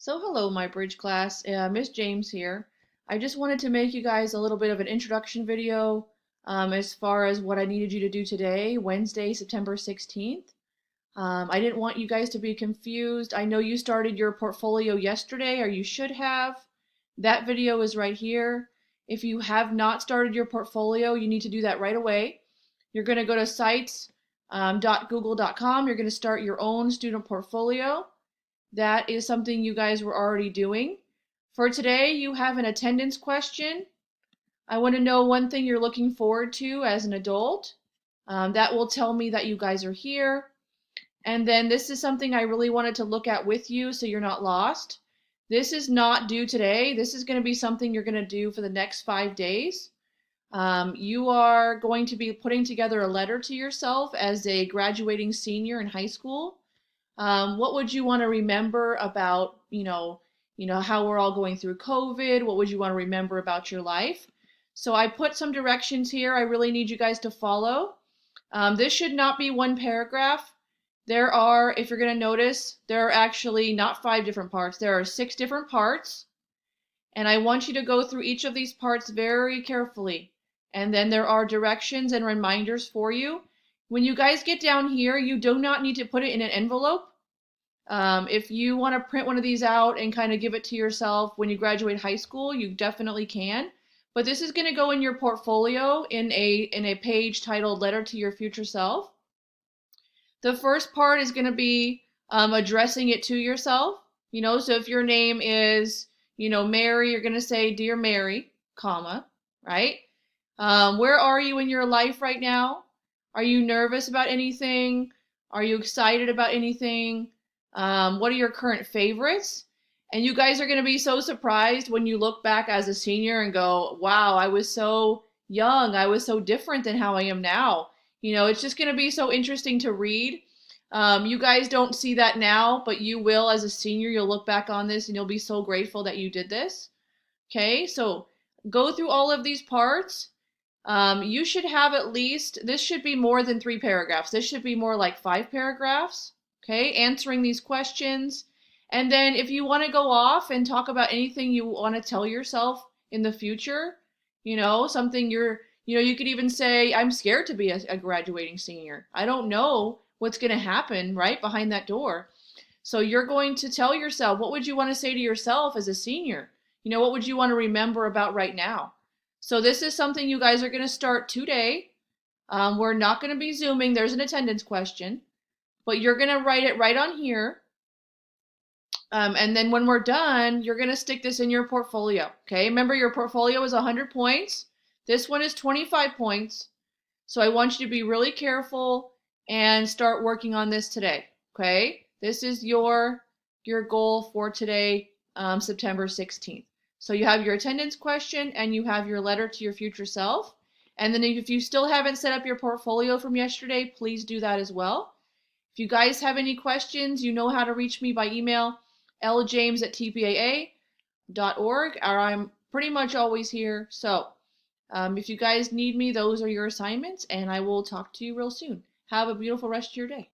So hello, my bridge class. Miss James here. I just wanted to make you guys a little bit of an introduction video as far as what I needed you to do today, Wednesday, September 16th. I didn't want you guys to be confused. I know you started your portfolio yesterday, or you should have. That video is right here. If you have not started your portfolio, you need to do that right away. You're going to go to sites.google.com. You're going to start your own student portfolio. That is something you guys were already doing. For today, you have an attendance question. I want to know one thing you're looking forward to as an adult. That will tell me that you guys are here. And then this is something I really wanted to look at with you so you're not lost. This is not due today. This is going to be something you're going to do for the next 5 days. You are going to be putting together a letter to yourself as a graduating senior in high school. What would you want to remember about, how we're all going through COVID? What would you want to remember about your life? So I put some directions here I really need you guys to follow. This should not be one paragraph. There are, if you're going to notice, there are actually not 5 different parts. There are 6 different parts. And I want you to go through each of these parts very carefully. And then there are directions and reminders for you. When you guys get down here, you do not need to put it in an envelope. If you want to print one of these out and kind of give it to yourself when you graduate high school, you definitely can. But this is going to go in your portfolio in a page titled Letter to Your Future Self. The first part is going to be addressing it to yourself. So if your name is, Mary, you're going to say, Dear Mary, comma, right? Where are you in your life right now? Are you nervous about anything? Are you excited about anything? What are your current favorites? And you guys are going to be so surprised when you look back as a senior and go, wow, I was so young. I was so different than how I am now. It's just going to be so interesting to read. You guys don't see that now, but you will as a senior. You'll look back on this and you'll be so grateful that you did this. Okay, so go through all of these parts. You should have at least, this should be more than 3 paragraphs. This should be more like 5 paragraphs. Okay, answering these questions. And then if you want to go off and talk about anything you want to tell yourself in the future, something you could even say, I'm scared to be a graduating senior. I don't know what's going to happen right behind that door. So you're going to tell yourself, what would you want to say to yourself as a senior? What would you want to remember about right now? So this is something you guys are going to start today. We're not going to be Zooming. There's an attendance question. But you're going to write it right on here. And then when we're done, you're going to stick this in your portfolio. Okay, remember your portfolio is 100 points. This one is 25 points. So I want you to be really careful and start working on this today. Okay, this is your goal for today, September 16th. So you have your attendance question and you have your letter to your future self. And then if you still haven't set up your portfolio from yesterday, please do that as well. If you guys have any questions, you know how to reach me by email, ljames@tpaa.org, or I'm pretty much always here. So if you guys need me, those are your assignments, and I will talk to you real soon. Have a beautiful rest of your day.